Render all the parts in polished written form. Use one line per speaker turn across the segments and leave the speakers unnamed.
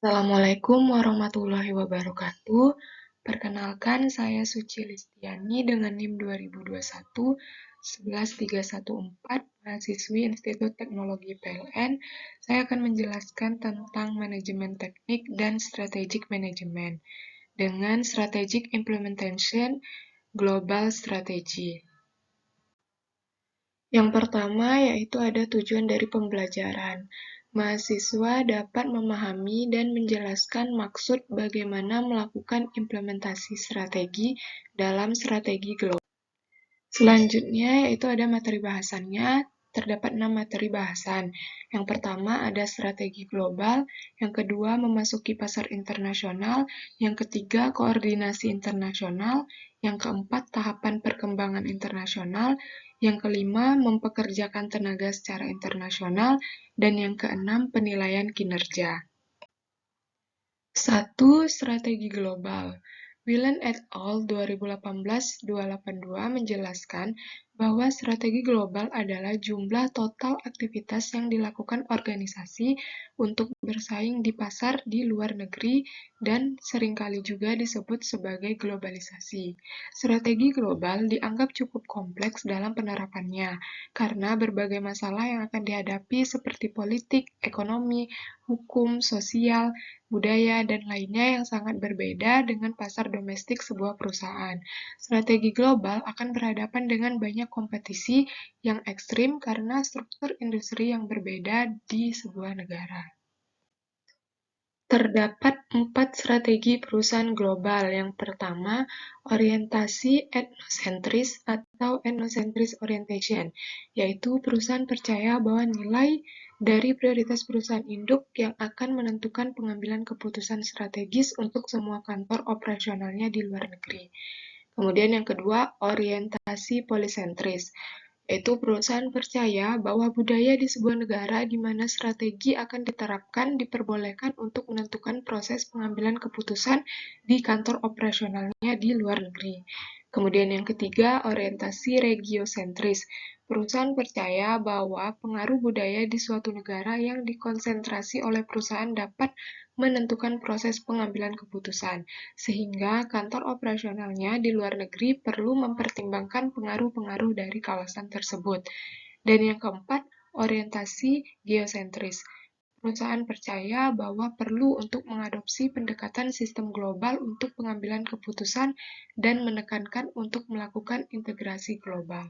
Assalamualaikum warahmatullahi wabarakatuh. Perkenalkan, saya Suci Listiani dengan NIM 2021 11314, mahasiswi Institut Teknologi PLN. Saya akan menjelaskan tentang manajemen teknik dan strategic management dengan strategic implementation global strategy. Yang pertama yaitu ada tujuan dari pembelajaran. Mahasiswa dapat memahami dan menjelaskan maksud bagaimana melakukan implementasi strategi dalam strategi global. Selanjutnya yaitu ada materi bahasannya. Terdapat 6 materi bahasan. Yang pertama ada strategi global, yang kedua memasuki pasar internasional, yang ketiga koordinasi internasional, yang keempat tahapan perkembangan internasional, yang kelima mempekerjakan tenaga secara internasional, dan yang keenam penilaian kinerja. 1. Strategi global. Whelan et al. 2018-282 menjelaskan bahwa strategi global adalah jumlah total aktivitas yang dilakukan organisasi untuk bersaing di pasar di luar negeri dan seringkali juga disebut sebagai globalisasi. Strategi global dianggap cukup kompleks dalam penerapannya karena berbagai masalah yang akan dihadapi seperti politik, ekonomi, hukum, sosial, budaya, dan lainnya yang sangat berbeda dengan pasar domestik sebuah perusahaan. Strategi global akan berhadapan dengan banyak kompetisi yang ekstrim karena struktur industri yang berbeda di sebuah negara. Terdapat 4 strategi perusahaan global. Yang pertama, orientasi etnosentris atau ethnocentris orientation, yaitu perusahaan percaya bahwa nilai dari prioritas perusahaan induk yang akan menentukan pengambilan keputusan strategis untuk semua kantor operasionalnya di luar negeri. Kemudian yang kedua, orientasi polisentris, yaitu perusahaan percaya bahwa budaya di sebuah negara di mana strategi akan diterapkan diperbolehkan untuk menentukan proses pengambilan keputusan di kantor operasionalnya di luar negeri. Kemudian yang ketiga, orientasi regiosentris. Perusahaan percaya bahwa pengaruh budaya di suatu negara yang dikonsentrasi oleh perusahaan dapat menentukan proses pengambilan keputusan, sehingga kantor operasionalnya di luar negeri perlu mempertimbangkan pengaruh-pengaruh dari kawasan tersebut. Dan yang keempat, orientasi geosentris. Perusahaan percaya bahwa perlu untuk mengadopsi pendekatan sistem global untuk pengambilan keputusan dan menekankan untuk melakukan integrasi global.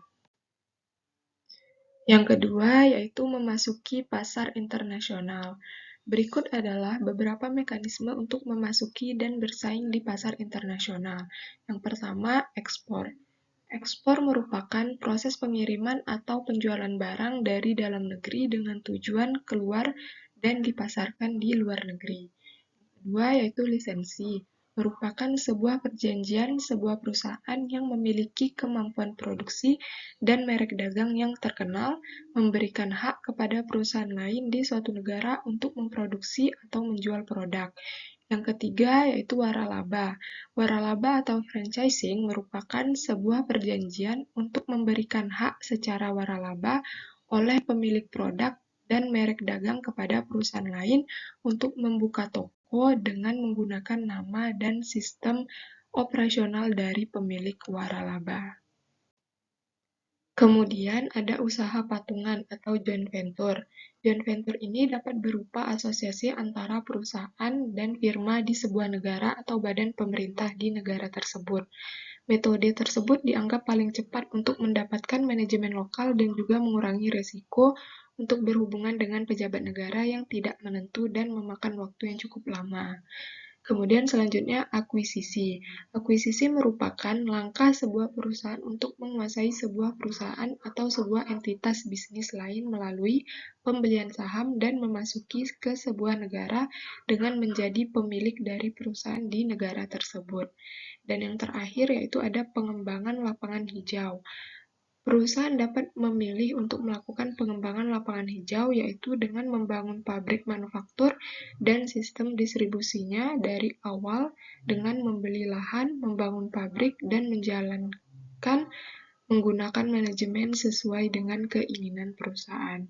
Yang kedua yaitu memasuki pasar internasional. Berikut adalah beberapa mekanisme untuk memasuki dan bersaing di pasar internasional. Yang pertama, ekspor. Ekspor merupakan proses pengiriman atau penjualan barang dari dalam negeri dengan tujuan keluar dan dipasarkan di luar negeri. Kedua yaitu lisensi, merupakan sebuah perjanjian sebuah perusahaan yang memiliki kemampuan produksi dan merek dagang yang terkenal, memberikan hak kepada perusahaan lain di suatu negara untuk memproduksi atau menjual produk. Yang ketiga yaitu waralaba. Waralaba atau franchising merupakan sebuah perjanjian untuk memberikan hak secara waralaba oleh pemilik produk dan merek dagang kepada perusahaan lain untuk membuka toko dengan menggunakan nama dan sistem operasional dari pemilik waralaba. Kemudian ada usaha patungan atau joint venture. Joint venture ini dapat berupa asosiasi antara perusahaan dan firma di sebuah negara atau badan pemerintah di negara tersebut. Metode tersebut dianggap paling cepat untuk mendapatkan manajemen lokal dan juga mengurangi risiko untuk berhubungan dengan pejabat negara yang tidak menentu dan memakan waktu yang cukup lama. Kemudian selanjutnya akuisisi. Akuisisi merupakan langkah sebuah perusahaan untuk menguasai sebuah perusahaan atau sebuah entitas bisnis lain melalui pembelian saham dan memasuki ke sebuah negara dengan menjadi pemilik dari perusahaan di negara tersebut. Dan yang terakhir yaitu ada pengembangan lapangan hijau. Perusahaan dapat memilih untuk melakukan pengembangan lapangan hijau yaitu dengan membangun pabrik manufaktur dan sistem distribusinya dari awal dengan membeli lahan, membangun pabrik, dan menjalankan menggunakan manajemen sesuai dengan keinginan perusahaan.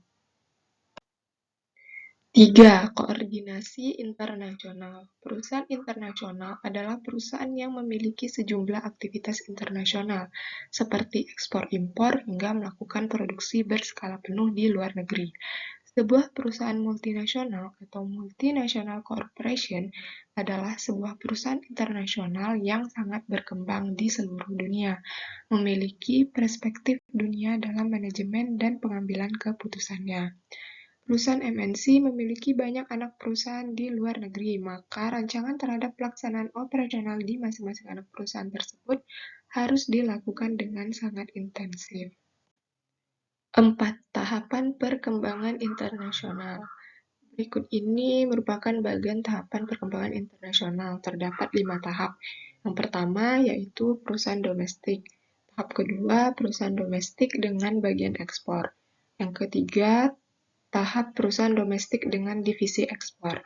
3. Koordinasi internasional. Perusahaan internasional adalah perusahaan yang memiliki sejumlah aktivitas internasional, seperti ekspor-impor hingga melakukan produksi berskala penuh di luar negeri. Sebuah perusahaan multinasional atau multinational corporation adalah sebuah perusahaan internasional yang sangat berkembang di seluruh dunia, memiliki perspektif dunia dalam manajemen dan pengambilan keputusannya. Perusahaan MNC memiliki banyak anak perusahaan di luar negeri, maka rancangan terhadap pelaksanaan operasional di masing-masing anak perusahaan tersebut harus dilakukan dengan sangat intensif. 4. Tahapan perkembangan internasional. Berikut ini merupakan bagian tahapan perkembangan internasional. Terdapat 5 tahap. Yang pertama yaitu perusahaan domestik. Tahap kedua, perusahaan domestik dengan bagian ekspor. Yang ketiga, tahap perusahaan domestik dengan divisi ekspor.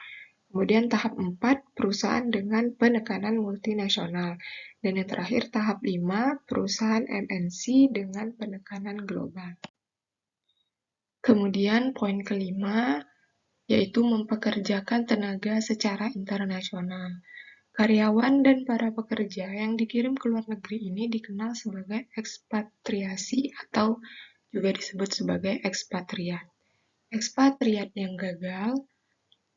Kemudian tahap 4, perusahaan dengan penekanan multinasional. Dan yang terakhir, tahap 5, perusahaan MNC dengan penekanan global. Kemudian poin kelima, yaitu mempekerjakan tenaga secara internasional. Karyawan dan para pekerja yang dikirim ke luar negeri ini dikenal sebagai ekspatriasi atau juga disebut sebagai ekspatriat. Ekspatriat yang gagal,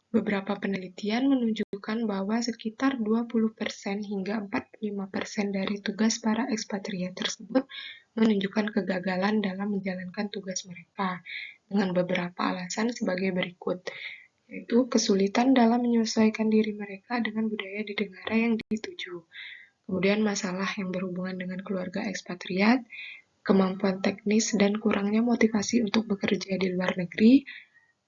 beberapa penelitian menunjukkan bahwa sekitar 20% hingga 45% dari tugas para ekspatriat tersebut menunjukkan kegagalan dalam menjalankan tugas mereka, dengan beberapa alasan sebagai berikut, yaitu kesulitan dalam menyesuaikan diri mereka dengan budaya di negara yang dituju, kemudian masalah yang berhubungan dengan keluarga ekspatriat, kemampuan teknis dan kurangnya motivasi untuk bekerja di luar negeri,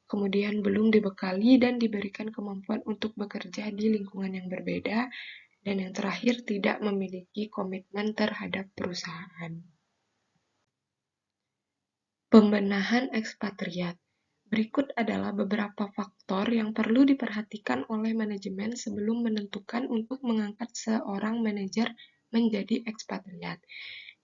kemudian belum dibekali dan diberikan kemampuan untuk bekerja di lingkungan yang berbeda, dan yang terakhir tidak memiliki komitmen terhadap perusahaan. Pembenahan ekspatriat. Berikut adalah beberapa faktor yang perlu diperhatikan oleh manajemen sebelum menentukan untuk mengangkat seorang manajer menjadi ekspatriat.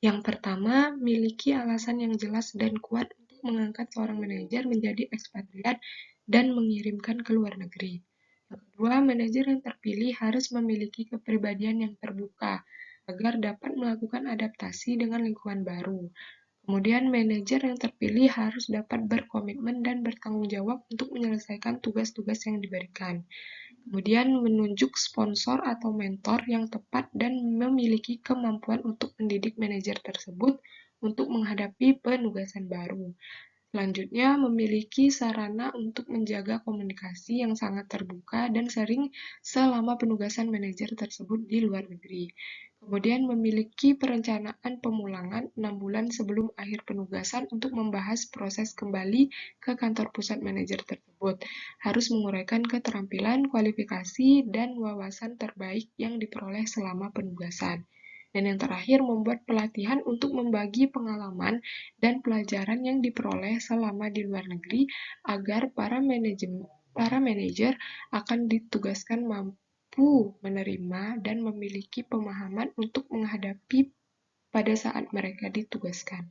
Yang pertama, miliki alasan yang jelas dan kuat untuk mengangkat seorang manajer menjadi ekspatriat dan mengirimkan ke luar negeri. Yang kedua, manajer yang terpilih harus memiliki kepribadian yang terbuka agar dapat melakukan adaptasi dengan lingkungan baru. Kemudian, manajer yang terpilih harus dapat berkomitmen dan bertanggung jawab untuk menyelesaikan tugas-tugas yang diberikan. Kemudian, menunjuk sponsor atau mentor yang tepat dan memiliki kemampuan untuk mendidik manajer tersebut untuk menghadapi penugasan baru. Selanjutnya, memiliki sarana untuk menjaga komunikasi yang sangat terbuka dan sering selama penugasan manajer tersebut di luar negeri. Kemudian, memiliki perencanaan pemulangan 6 bulan sebelum akhir penugasan untuk membahas proses kembali ke kantor pusat manajer tersebut. Harus menguraikan keterampilan, kualifikasi, dan wawasan terbaik yang diperoleh selama penugasan. Dan yang terakhir, membuat pelatihan untuk membagi pengalaman dan pelajaran yang diperoleh selama di luar negeri agar para manajer akan ditugaskan mampu menerima dan memiliki pemahaman untuk menghadapi pada saat mereka ditugaskan.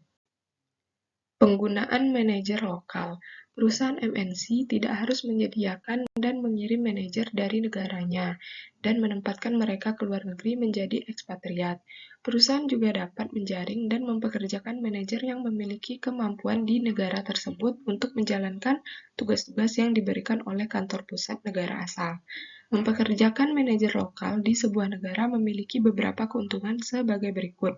Penggunaan manajer lokal. Perusahaan MNC tidak harus menyediakan dan mengirim manajer dari negaranya dan menempatkan mereka ke luar negeri menjadi ekspatriat. Perusahaan juga dapat menjaring dan mempekerjakan manajer yang memiliki kemampuan di negara tersebut untuk menjalankan tugas-tugas yang diberikan oleh kantor pusat negara asal. Mempekerjakan manajer lokal di sebuah negara memiliki beberapa keuntungan sebagai berikut.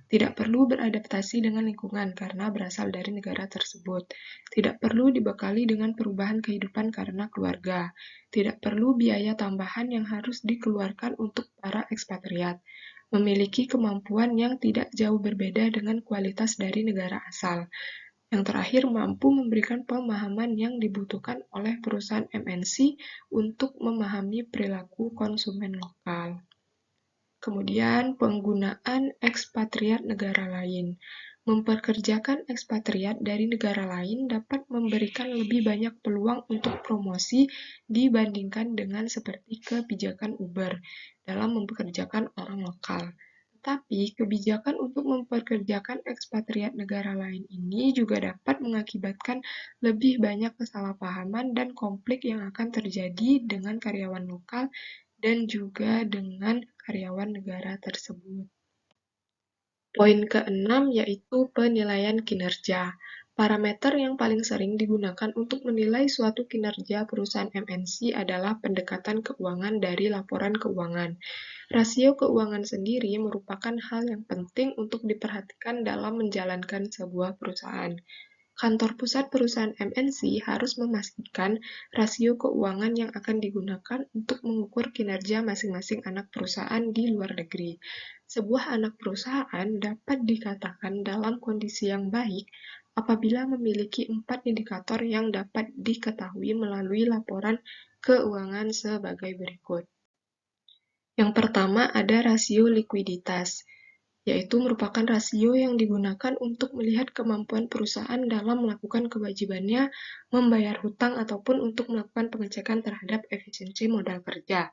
Tidak perlu beradaptasi dengan lingkungan karena berasal dari negara tersebut. Tidak perlu dibekali dengan perubahan kehidupan karena keluarga. Tidak perlu biaya tambahan yang harus dikeluarkan untuk para ekspatriat. Memiliki kemampuan yang tidak jauh berbeda dengan kualitas dari negara asal. Yang terakhir, mampu memberikan pemahaman yang dibutuhkan oleh perusahaan MNC untuk memahami perilaku konsumen lokal. Kemudian, penggunaan ekspatriat negara lain. Mempekerjakan ekspatriat dari negara lain dapat memberikan lebih banyak peluang untuk promosi dibandingkan dengan seperti kebijakan Uber dalam mempekerjakan orang lokal. Tapi, kebijakan untuk memperkerjakan ekspatriat negara lain ini juga dapat mengakibatkan lebih banyak kesalahpahaman dan konflik yang akan terjadi dengan karyawan lokal dan juga dengan karyawan negara tersebut. Poin keenam yaitu penilaian kinerja. Parameter yang paling sering digunakan untuk menilai suatu kinerja perusahaan MNC adalah pendekatan keuangan dari laporan keuangan. Rasio keuangan sendiri merupakan hal yang penting untuk diperhatikan dalam menjalankan sebuah perusahaan. Kantor pusat perusahaan MNC harus memastikan rasio keuangan yang akan digunakan untuk mengukur kinerja masing-masing anak perusahaan di luar negeri. Sebuah anak perusahaan dapat dikatakan dalam kondisi yang baik apabila memiliki 4 indikator yang dapat diketahui melalui laporan keuangan sebagai berikut. Yang pertama ada rasio likuiditas, yaitu merupakan rasio yang digunakan untuk melihat kemampuan perusahaan dalam melakukan kewajibannya membayar hutang ataupun untuk melakukan pengecekan terhadap efisiensi modal kerja.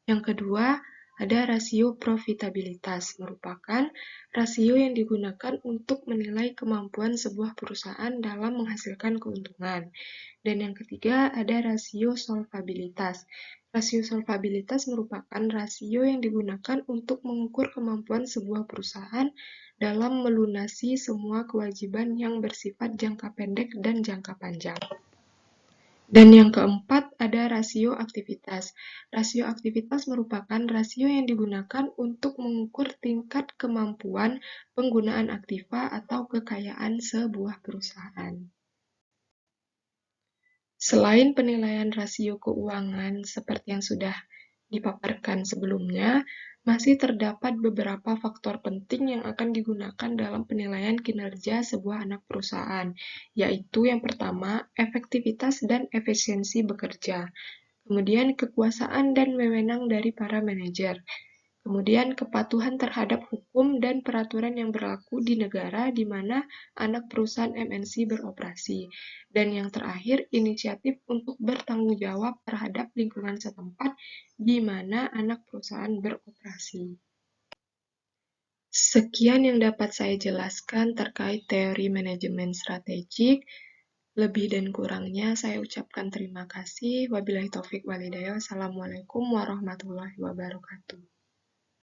Yang kedua, ada rasio profitabilitas, merupakan rasio yang digunakan untuk menilai kemampuan sebuah perusahaan dalam menghasilkan keuntungan. Dan yang ketiga, ada rasio solvabilitas. Rasio solvabilitas merupakan rasio yang digunakan untuk mengukur kemampuan sebuah perusahaan dalam melunasi semua kewajiban yang bersifat jangka pendek dan jangka panjang. Dan yang keempat, ada rasio aktivitas. Rasio aktivitas merupakan rasio yang digunakan untuk mengukur tingkat kemampuan penggunaan aktiva atau kekayaan sebuah perusahaan. Selain penilaian rasio keuangan seperti yang sudah dipaparkan sebelumnya, masih terdapat beberapa faktor penting yang akan digunakan dalam penilaian kinerja sebuah anak perusahaan, yaitu yang pertama, efektivitas dan efisiensi bekerja, kemudian kekuasaan dan wewenang dari para manajer, kemudian kepatuhan terhadap hukum dan peraturan yang berlaku di negara di mana anak perusahaan MNC beroperasi. Dan yang terakhir, inisiatif untuk bertanggung jawab terhadap lingkungan setempat di mana anak perusahaan beroperasi. Sekian yang dapat saya jelaskan terkait teori manajemen strategik. Lebih dan kurangnya saya ucapkan terima kasih. Wabillahi taufik walhidayah. Wassalamualaikum warahmatullahi wabarakatuh.